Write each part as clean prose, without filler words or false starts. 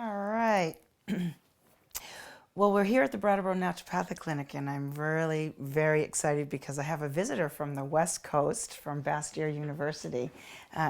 All right. Well, we're here at the Brattleboro Naturopathic Clinic, and I'm really very excited because I have a visitor from the West Coast, from Bastyr University.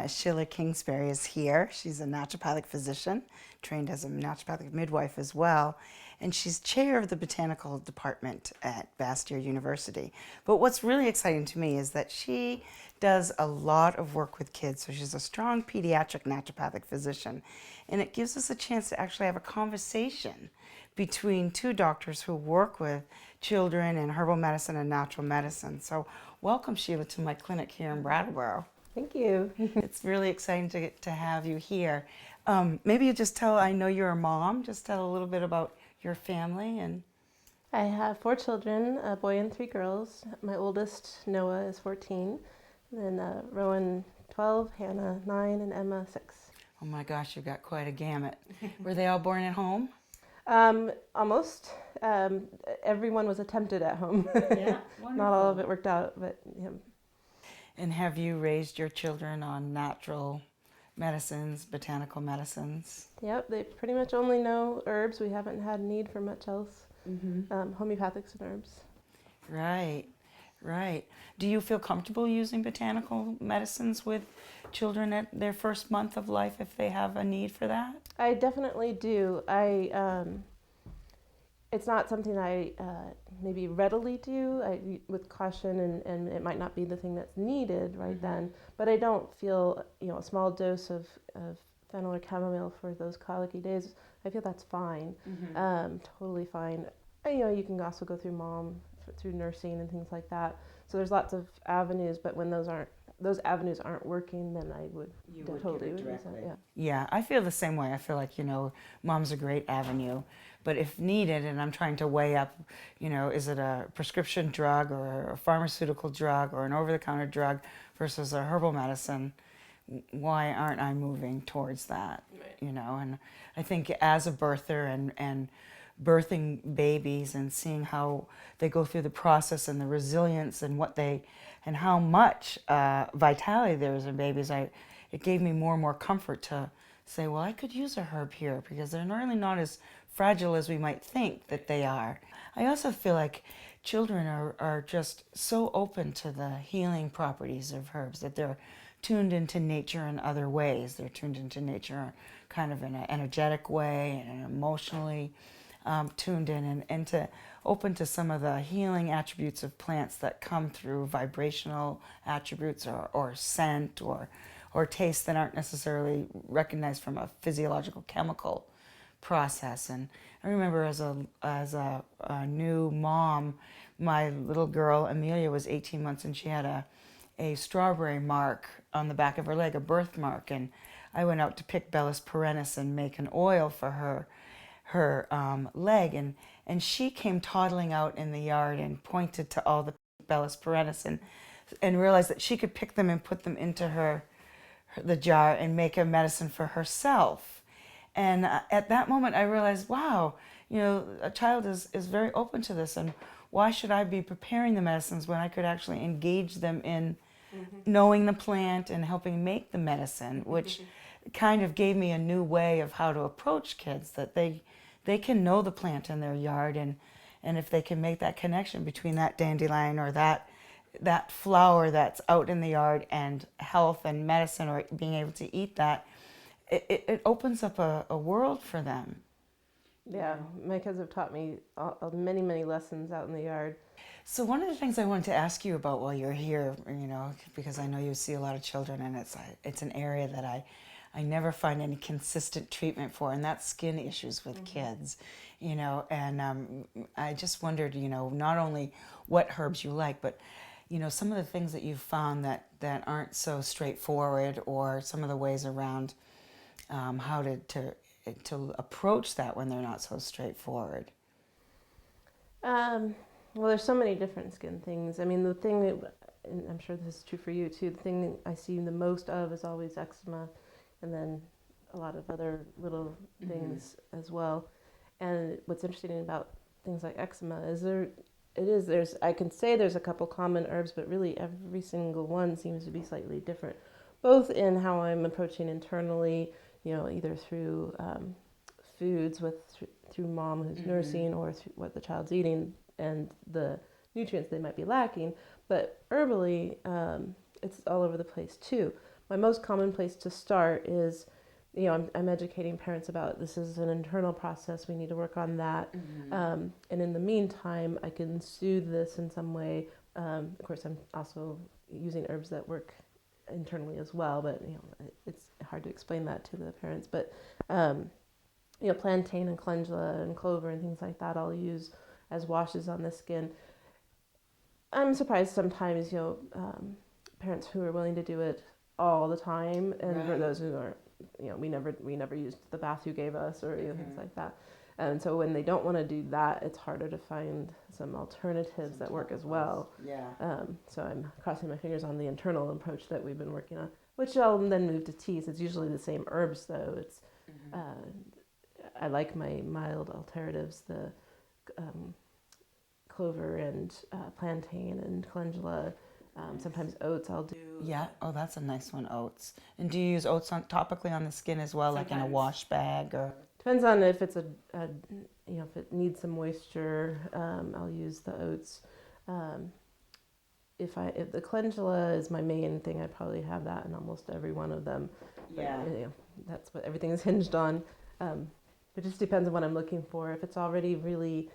Sheila Kingsbury is here. She's a naturopathic physician, trained as a naturopathic midwife as well, and she's chair of the botanical department at Bastyr University. But what's really exciting to me is that she does a lot of work with kids, so she's a strong pediatric naturopathic physician, and it gives us a chance to actually have a conversation between two doctors who work with children in herbal medicine and natural medicine. So welcome, Sheila, to my clinic here in Brattleboro. Thank you. It's really exciting to have you here. Maybe you just tell, I know you're a mom, just tell a little bit about your family. And I have 4 children, a boy and 3 girls. My oldest, Noah, is 14. Then Rowan, 12, Hannah, 9, and Emma, 6. Oh my gosh, you've got quite a gamut. Were they all born at home? Almost. Everyone was attempted at home. Yeah, Not all of it worked out, but yeah. And have you raised your children on natural medicines, botanical medicines? Yep, they pretty much only know herbs. We haven't had need for much else. Homeopathics and herbs. Right, right. Do you feel comfortable using botanical medicines with children at their first month of life if they have a need for that? I definitely do. It's not something I maybe readily do. With caution, and it might not be the thing that's needed right then. But I don't feel, a small dose of fennel or chamomile for those colicky days. I feel that's fine, totally fine. You can also go through through nursing and things like that. So there's lots of avenues, but when those avenues aren't working, then I would totally use it. Yeah. Yeah, I feel the same way. I feel like, mom's a great avenue, but if needed, and I'm trying to weigh up, is it a prescription drug or a pharmaceutical drug or an over-the-counter drug versus a herbal medicine, why aren't I moving towards that? Right. And I think as a birther and birthing babies and seeing how they go through the process and the resilience and and how much vitality there is in babies, it gave me more and more comfort to say, well, I could use a herb here because they're really not as fragile as we might think that they are. I also feel like children are just so open to the healing properties of herbs that they're tuned into nature in other ways. They're tuned into nature kind of in an energetic way and emotionally tuned in and to open to some of the healing attributes of plants that come through vibrational attributes or scent or taste that aren't necessarily recognized from a physiological chemical process. And I remember as a new mom, my little girl Amelia was 18 months and she had a strawberry mark on the back of her leg, a birthmark, and I went out to pick Bellis perennis and make an oil for her leg, and she came toddling out in the yard and pointed to all the Bellis perennis and realized that she could pick them and put them into the jar and make a medicine for herself. And at that moment I realized, wow, a child is very open to this, and why should I be preparing the medicines when I could actually engage them in knowing the plant and helping make the medicine, which kind of gave me a new way of how to approach kids, that they can know the plant in their yard, and if they can make that connection between that dandelion or that flower that's out in the yard and health and medicine, or being able to eat that, it opens up a world for them. Yeah, my kids have taught me many, many lessons out in the yard. So one of the things I wanted to ask you about while you're here, because I know you see a lot of children, and it's an area that I never find any consistent treatment for, and that's skin issues with kids, and I just wondered, not only what herbs you like, but, some of the things that you've found that aren't so straightforward, or some of the ways around how to approach that when they're not so straightforward. Well, there's so many different skin things. I mean, the thing, and I'm sure this is true for you too, the thing I see the most of is always eczema, and then a lot of other little things as well. And what's interesting about things like eczema is I can say there's a couple common herbs, but really every single one seems to be slightly different, both in how I'm approaching internally, either through foods through mom who's nursing or through what the child's eating and the nutrients they might be lacking. But herbally, it's all over the place too. My most common place to start is, I'm educating parents about this is an internal process. We need to work on that. And in the meantime, I can soothe this in some way. Of course, I'm also using herbs that work internally as well, but it's hard to explain that to the parents. But plantain and calendula and clover and things like that I'll use as washes on the skin. I'm surprised sometimes, parents who are willing to do it all the time, and for those who aren't, we never used the bath you gave us or things like that. And so when they don't want to do that, it's harder to find some alternatives that work as well. So I'm crossing my fingers on the internal approach that we've been working on, which I'll then move to teas. It's usually the same herbs though. It's I like my mild alternatives, the clover and plantain and calendula. Sometimes oats I'll do. Yeah. Oh, that's a nice one, oats. And do you use oats topically on the skin as well, like in a wash bag or? Depends on if it's if it needs some moisture, I'll use the oats. If the calendula is my main thing, I probably have that in almost every one of them. Yeah. But, that's what everything is hinged on. It just depends on what I'm looking for. If it's already really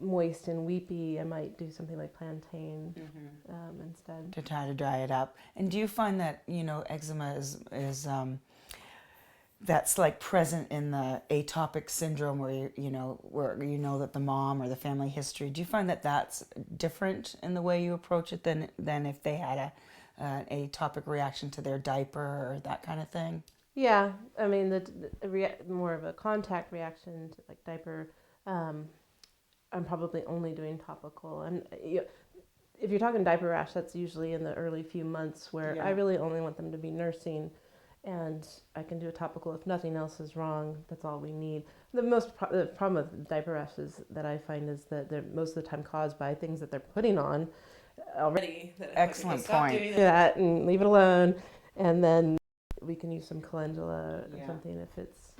moist and weepy, I might do something like plantain instead. To try to dry it up. And do you find that, eczema is that's like present in the atopic syndrome where that the mom or the family history, do you find that that's different in the way you approach it than if they had an atopic reaction to their diaper or that kind of thing? Yeah, I mean, more of a contact reaction to like diaper, I'm probably only doing topical. And if you're talking diaper rash, that's usually in the early few months where I really only want them to be nursing, and I can do a topical if nothing else is wrong. That's all we need. The problem with diaper rashes that I find is that they're most of the time caused by things that they're putting on already. Excellent point. Doing that and leave it alone, and then we can use some calendula or something if it's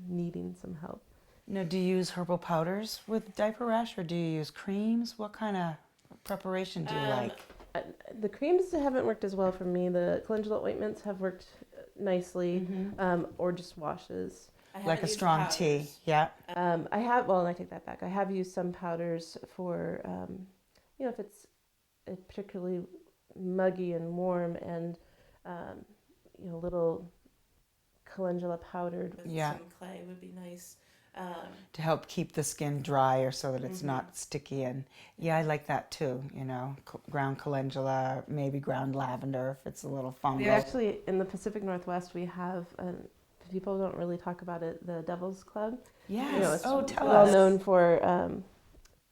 needing some help. Now, do you use herbal powders with diaper rash, or do you use creams? What kind of preparation do you like? The creams haven't worked as well for me. The calendula ointments have worked nicely, or just washes. Like a strong tea, yeah. I take that back. I have used some powders for, if it's particularly muggy and warm, and little calendula powdered with some clay would be nice. To help keep the skin drier so that it's not sticky. And I like that too, ground calendula, maybe ground lavender if it's a little fungal. We actually, in the Pacific Northwest, we have, people don't really talk about it, the Devil's Club. Yes, tell us. Well known for,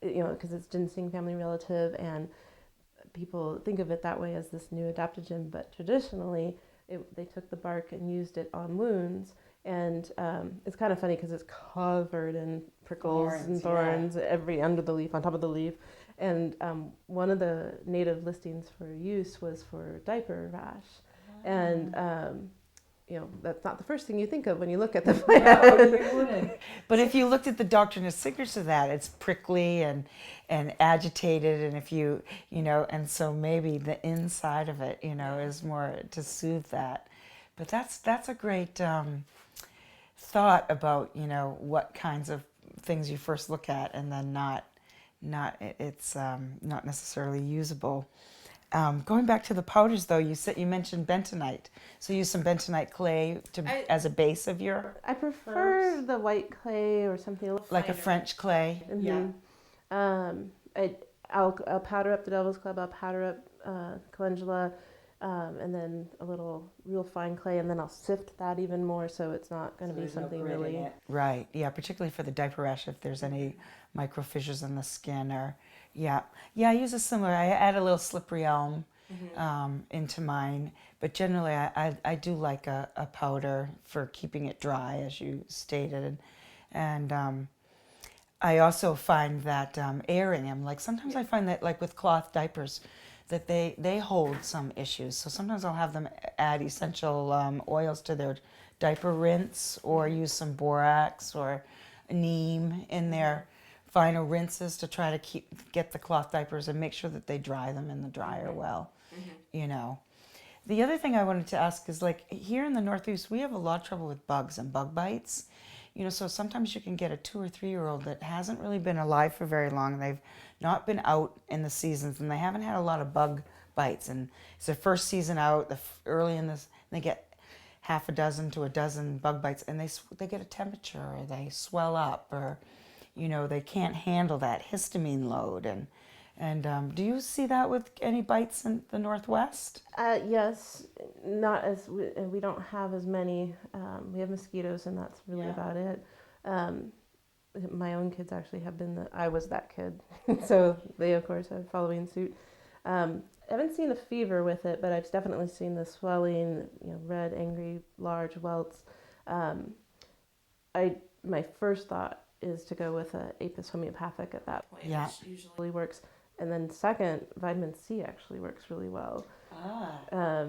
because it's ginseng family relative, and people think of it that way as this new adaptogen, but traditionally they took the bark and used it on wounds. And it's kind of funny because it's covered in prickles and thorns under the leaf, on top of the leaf. And one of the native listings for use was for diaper rash. And, that's not the first thing you think of when you look at the plant. No, you wouldn't. But if you looked at the doctrine signatures of that, it's prickly and agitated. And if and so maybe the inside of it, is more to soothe that. But that's a great thought about what kinds of things you first look at, and then it's not necessarily usable. Going back to the powders, though, you mentioned bentonite. So you use some bentonite clay as a base of your. I prefer herbs. The white clay or something like finer. A French clay. Mm-hmm. Yeah. I'll powder up the Devil's Club. I'll powder up calendula. And then a little real fine clay, and then I'll sift that even more so it's not going to be something really... Right, yeah, particularly for the diaper rash if there's any micro fissures in the skin or... I use a similar... I add a little slippery elm into mine, but generally I do like a powder for keeping it dry, as you stated. And I also find that airing them, like sometimes I find that like with cloth diapers, that they hold some issues. So sometimes I'll have them add essential oils to their diaper rinse or use some borax or neem in their final rinses to try to get the cloth diapers and make sure that they dry them in the dryer well, you know. The other thing I wanted to ask is, like, here in the Northeast, we have a lot of trouble with bugs and bug bites. You know, so sometimes you can get a 2 or 3 year old that hasn't really been alive for very long, and they've not been out in the seasons, and they haven't had a lot of bug bites, and it's their first season out, early in this, they get half a dozen to a dozen bug bites, and they get a temperature, or they swell up, or, you know, they can't handle that histamine load. And do you see that with any bites in the Northwest? Yes, not as we don't have as many. We have mosquitoes, and that's really about it. My own kids actually have been. I was that kid, so they of course are following suit. I haven't seen a fever with it, but I've definitely seen the swelling, you know, red, angry, large welts. My first thought is to go with a Apis homeopathic at that point, which usually works. And then second, vitamin C actually works really well.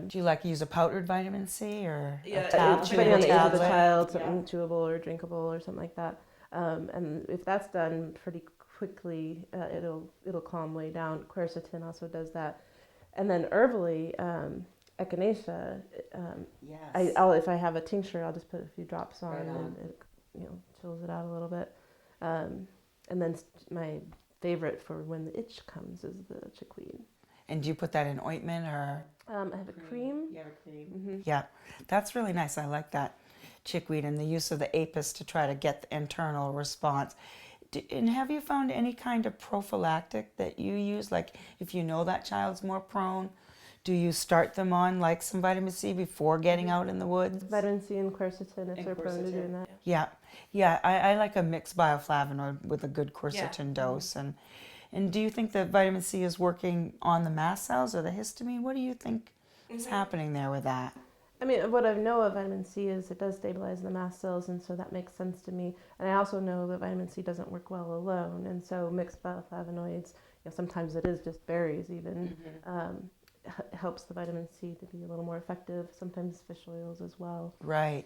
Do you like use a powdered vitamin C or a depending on the age of the tablet? child, something chewable or drinkable or something like that. And if that's done pretty quickly, it'll calm way down. Quercetin also does that. And then herbally, echinacea. If I have a tincture, I'll just put a few drops on, and it, you know, chills it out a little bit. And then my favorite for when the itch comes is the chickweed. And do you put that in ointment or? I have a cream. You have a cream. Yeah, that's really nice. I like that chickweed and the use of the Apis to try to get the internal response. And have you found any kind of prophylactic that you use? Like if you know that child's more prone, do you start them on like some vitamin C before getting out in the woods? Vitamin C and quercetin if they're prone to doing that. Yeah. I like a mixed bioflavonoid with a good quercetin dose. And do you think that vitamin C is working on the mast cells or the histamine? What do you think is happening there with that? I mean, what I know of vitamin C is it does stabilize the mast cells, and so that makes sense to me. And I also know that vitamin C doesn't work well alone, and so mixed bioflavonoids, you know, sometimes it is just berries even, helps the vitamin C to be a little more effective, sometimes fish oils as well. Right.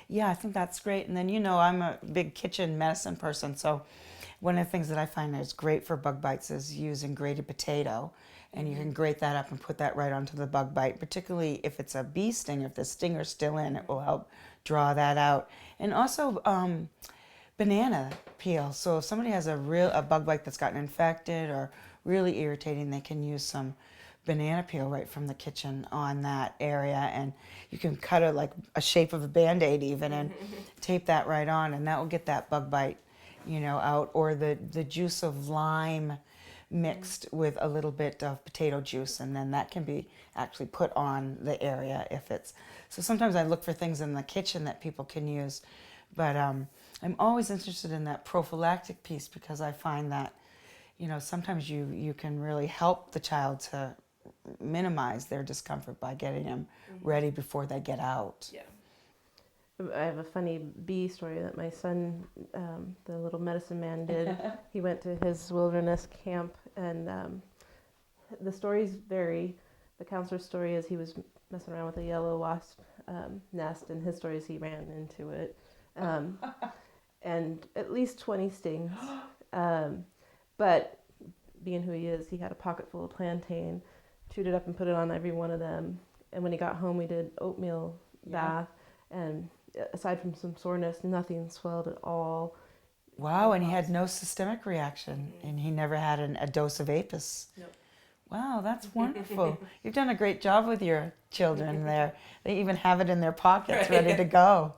Yeah, I think that's great. And then, you know, I'm a big kitchen medicine person, so one of the things that I find is great for bug bites is using grated potato. And you can grate that up and put that right onto the bug bite, particularly if it's a bee sting. If the stinger's still in, it will help draw that out. And also banana peel. So if somebody has a bug bite that's gotten infected or really irritating, they can use some banana peel right from the kitchen on that area, and you can cut it like a shape of a Band-Aid even and tape that right on, and that will get that bug bite, you know, out. Or the juice of lime mixed with a little bit of potato juice, and then that can be actually put on the area if it's. So sometimes I look for things in the kitchen that people can use, but I'm always interested in that prophylactic piece because I find that, you know, sometimes you can really help the child to minimize their discomfort by getting them ready before they get out. Yeah. I have a funny bee story that my son, the little medicine man, did. He went to his wilderness camp, and the stories vary. The counselor's story is he was messing around with a yellow wasp nest, and his story is he ran into it. And at least 20 stings. But being who he is, he had a pocket full of plantain, chewed it up and put it on every one of them. And when he got home, we did oatmeal bath, and aside from some soreness, nothing swelled at all. Wow, and he had no systemic reaction, and he never had a dose of Apis. Nope. Wow, that's wonderful. You've done a great job with your children there. They even have it in their pockets ready to go.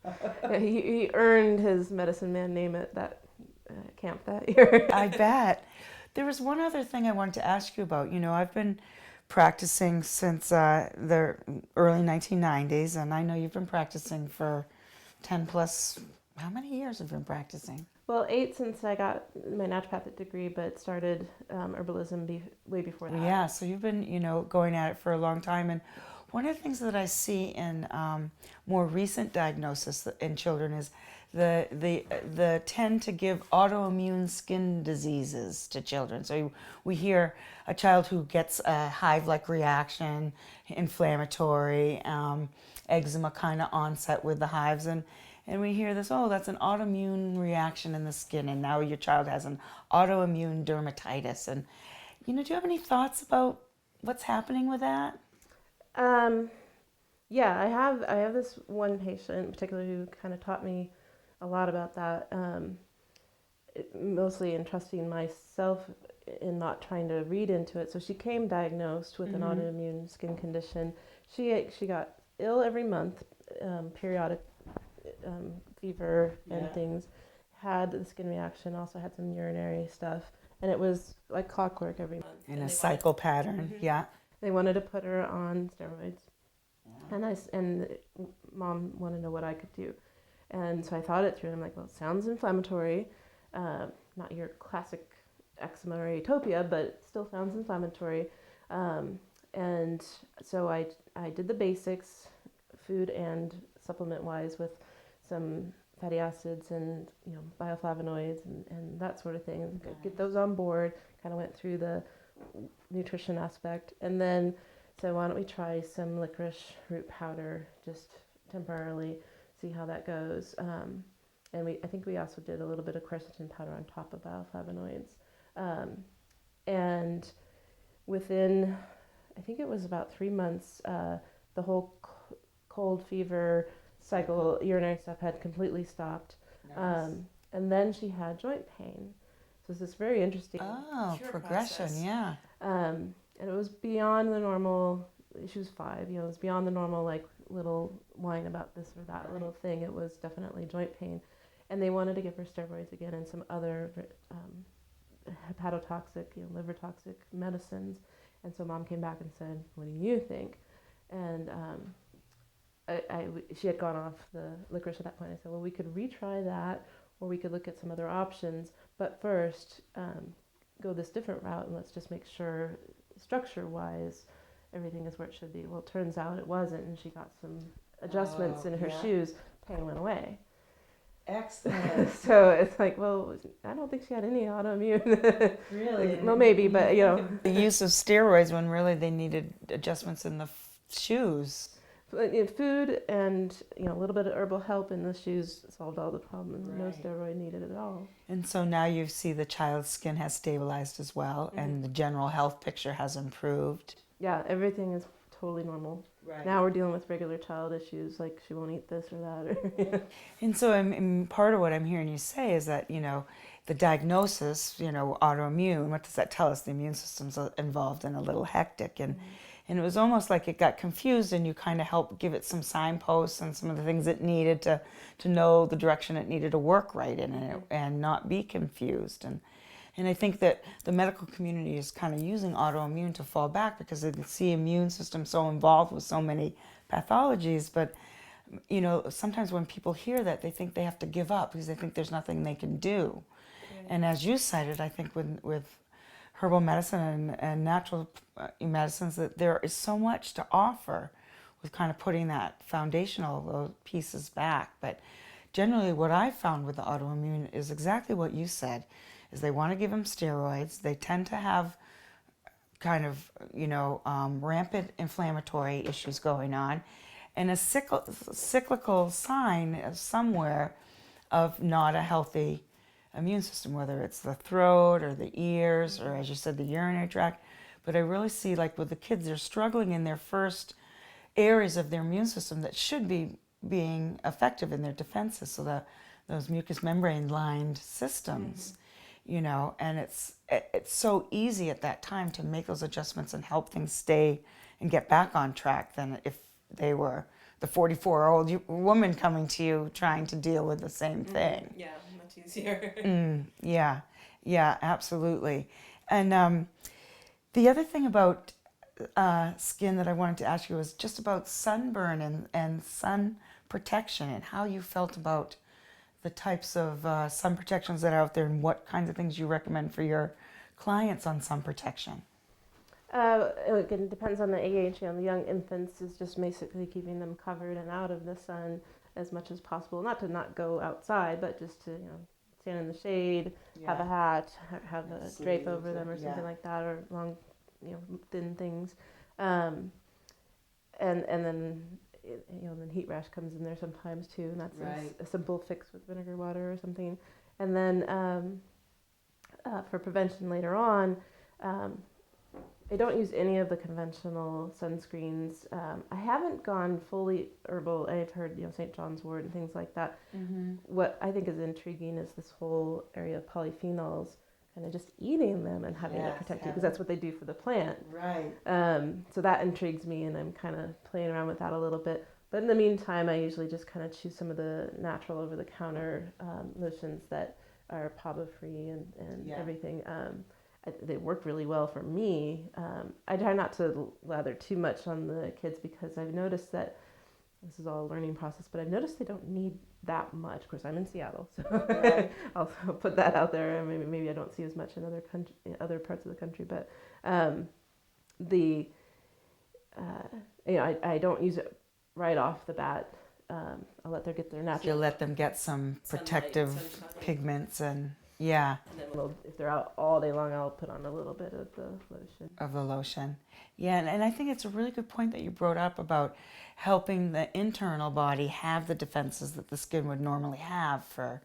Yeah, he earned his medicine man name at that camp that year. I bet. There was one other thing I wanted to ask you about. You know, I've been practicing since the early 1990s, and I know you've been practicing for 10 plus. How many years have you been practicing? Well, 8 since I got my naturopathic degree, but started herbalism way before that. Yeah, so you've been, you know, going at it for a long time. And One of the things that I see in more recent diagnosis in children is the tend to give autoimmune skin diseases to children. So we hear a child who gets a hive-like reaction, inflammatory, eczema kind of onset with the hives, and we hear this, oh, that's an autoimmune reaction in the skin, and now your child has an autoimmune dermatitis. And, do you have any thoughts about what's happening with that? Yeah, I have this one patient in particular who kind of taught me a lot about that, mostly in trusting myself in not trying to read into it. So she came diagnosed with an autoimmune skin condition. She got ill every month, periodic fever and things, had the skin reaction, also had some urinary stuff, and it was like clockwork every month. In a cycle pattern, yeah. They wanted to put her on steroids, and mom wanted to know what I could do, and so I thought it through. And I'm like, well, it sounds inflammatory, not your classic eczema or atopia, but it still sounds inflammatory, and so I did the basics, food and supplement wise, with some fatty acids and bioflavonoids and that sort of thing. Get those on board. Kind of went through the nutrition aspect, and then said, why don't we try some licorice root powder just temporarily, see how that goes. And I think we also did a little bit of quercetin powder on top of bioflavonoids. And within, I think it was about 3 months, the whole cold fever cycle, urinary stuff had completely stopped. Nice. And then she had joint pain. So it's this very interesting progression, process. yeah. And it was beyond the normal. She was 5, it was beyond the normal, like, little whine about this or that little thing. It was definitely joint pain. And they wanted to give her steroids again and some other hepatotoxic, liver toxic medicines. And so mom came back and said, what do you think? And she had gone off the licorice at that point. I said, well, we could retry that, or we could look at some other options. But first, go this different route, and let's just make sure structure-wise everything is where it should be. Well, it turns out it wasn't, and she got some adjustments in her shoes. Pain went away. Excellent. So it's like, well, I don't think she had any autoimmune. Really? Well, maybe, but The use of steroids when really they needed adjustments in the shoes. Food and a little bit of herbal help in the shoes solved all the problems. Right. No steroid needed at all. And so now you see the child's skin has stabilized as well, and the general health picture has improved. Yeah, everything is totally normal. Right. Now we're dealing with regular child issues, like she won't eat this or that. And so part of what I'm hearing you say is that, the diagnosis, autoimmune, what does that tell us? The immune system's involved and a little hectic. And it was almost like it got confused, and you kind of helped give it some signposts and some of the things it needed to know the direction it needed to work right in it and not be confused. And I think that the medical community is kind of using autoimmune to fall back because they see immune system so involved with so many pathologies. But, sometimes when people hear that, they think they have to give up because they think there's nothing they can do. Right. And as you cited, I think with herbal medicine and natural medicines, that there is so much to offer with kind of putting that foundational pieces back. But generally what I found with the autoimmune is exactly what you said, is they want to give them steroids. They tend to have kind of, rampant inflammatory issues going on, and a cyclical sign somewhere of not a healthy immune system, whether it's the throat or the ears or, as you said, the urinary tract. But I really see, like with the kids, they're struggling in their first areas of their immune system that should be being effective in their defenses, so those mucous membrane lined systems, and it's so easy at that time to make those adjustments and help things stay and get back on track than if they were the 44-year-old woman coming to you trying to deal with the same thing. Yeah, much easier. Yeah, absolutely. And the other thing about skin that I wanted to ask you was just about sunburn and sun protection, and how you felt about the types of sun protections that are out there, and what kinds of things you recommend for your clients on sun protection. It depends on the age. The young infants is just basically keeping them covered and out of the sun as much as possible. Not to not go outside, but just to stand in the shade, have a hat, have a drape over them or something like that, or long, thin things, and then then heat rash comes in there sometimes too, and that's a simple fix with vinegar water or something, and then for prevention later on. I don't use any of the conventional sunscreens. I haven't gone fully herbal. I've heard, St. John's wort and things like that. Mm-hmm. What I think is intriguing is this whole area of polyphenols, kind of just eating them and having it protect you, because that's what they do for the plant. Right. So that intrigues me, and I'm kind of playing around with that a little bit. But in the meantime, I usually just kind of choose some of the natural over-the-counter lotions that are PABA-free and everything. They work really well for me. I try not to lather too much on the kids, because I've noticed that this is all a learning process, but I've noticed they don't need that much. Of course, I'm in Seattle, so I'll put that out there. Maybe I don't see as much in other parts of the country, but I don't use it right off the bat. I'll let them get their natural. You'll let them get some protective pigments and. Yeah. And then if they're out all day long, I'll put on a little bit of the lotion. Yeah, and I think it's a really good point that you brought up about helping the internal body have the defenses that the skin would normally have for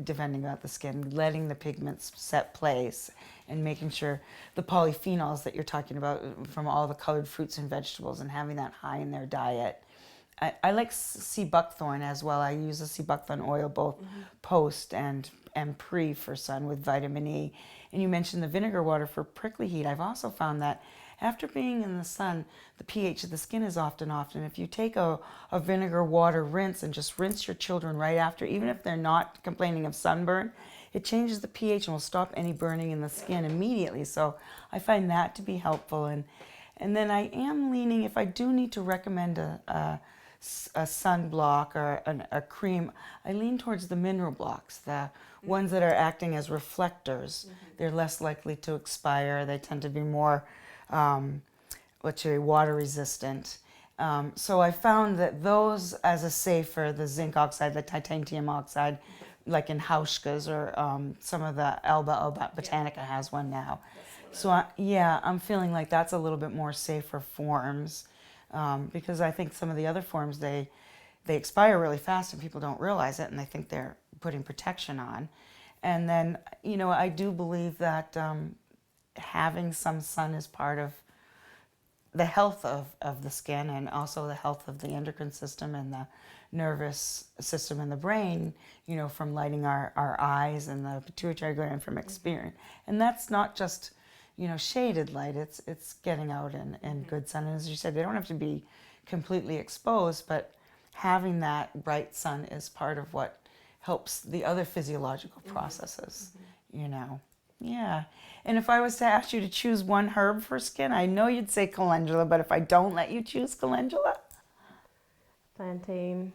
defending about the skin, letting the pigments set place, and making sure the polyphenols that you're talking about from all the colored fruits and vegetables and having that high in their diet. I like sea buckthorn as well. I use the sea buckthorn oil both post and pre for sun with vitamin E. And you mentioned the vinegar water for prickly heat. I've also found that after being in the sun, the pH of the skin is often. If you take a vinegar water rinse and just rinse your children right after, even if they're not complaining of sunburn, it changes the pH and will stop any burning in the skin immediately. So I find that to be helpful. And then I am leaning, if I do need to recommend a sunblock or a cream, I lean towards the mineral blocks, the ones that are acting as reflectors. They're less likely to expire. They tend to be more, water resistant. So I found that those as a safer, the zinc oxide, the titanium oxide, like in Hauschka's or some of the Alba Botanica has one now. So I'm feeling like that's a little bit more safer forms. Because I think some of the other forms, they expire really fast and people don't realize it, and they think they're putting protection on. And then, I do believe that having some sun is part of the health of the skin, and also the health of the endocrine system and the nervous system and the brain, from lighting our eyes and the pituitary gland from experience. And that's not just shaded light, it's getting out in good sun. And as you said, they don't have to be completely exposed, but having that bright sun is part of what helps the other physiological processes, Yeah. And if I was to ask you to choose one herb for skin, I know you'd say calendula, but if I don't let you choose calendula? Plantain.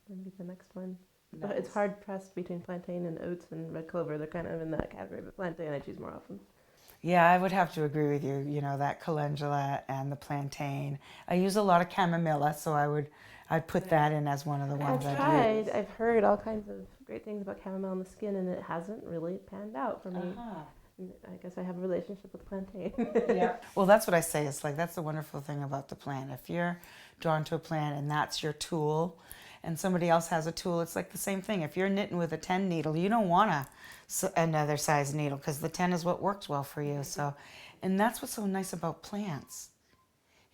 Would be the next one. Nice. It's hard pressed between plantain and oats and red clover. They're kind of in that category, but plantain I choose more often. Yeah, I would have to agree with you. That calendula and the plantain. I use a lot of chamomilla, so I'd put that in as one of the ones I've tried. I've heard all kinds of great things about chamomile on the skin, and it hasn't really panned out for me. I guess I have a relationship with plantain. Yeah. Well, that's what I say. It's like that's the wonderful thing about the plant. If you're drawn to a plant and that's your tool, and somebody else has a tool, it's like the same thing. If you're knitting with a 10 needle, you don't want another size needle, because the 10 is what works well for you. So, and that's what's so nice about plants,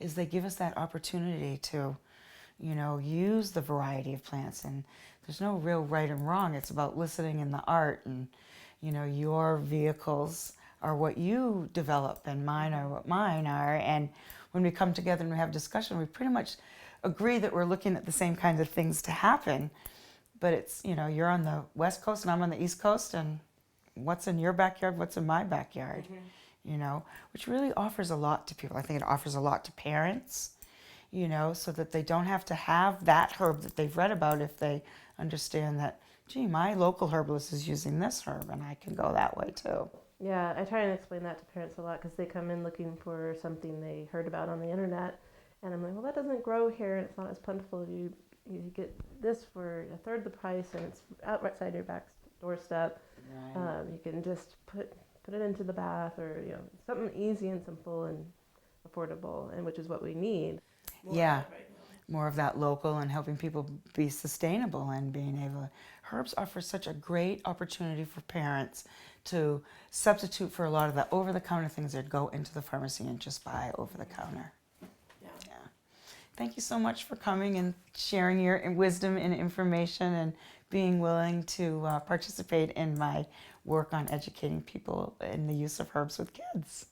is they give us that opportunity to, use the variety of plants. And there's no real right and wrong. It's about listening in the art, and, your vehicles are what you develop, and mine are what mine are. And when we come together and we have discussion, we pretty much agree that we're looking at the same kinds of things to happen, but it's, you're on the West Coast and I'm on the East Coast, and what's in your backyard, what's in my backyard, which really offers a lot to people. I think it offers a lot to parents, so that they don't have to have that herb that they've read about if they understand that, gee, my local herbalist is using this herb and I can go that way too. Yeah, I try and explain that to parents a lot because they come in looking for something they heard about on the internet, and I'm like, well, that doesn't grow here, and it's not as plentiful. You get this for a third the price, and it's outside your back doorstep. Right. You can just put it into the bath, or something easy and simple and affordable, and which is what we need. Yeah. More of that local and helping people be sustainable and being able. Herbs offer such a great opportunity for parents to substitute for a lot of the over-the-counter things that go into the pharmacy and just buy over-the-counter. Yeah. Yeah. Thank you so much for coming and sharing your wisdom and information and being willing to participate in my work on educating people in the use of herbs with kids.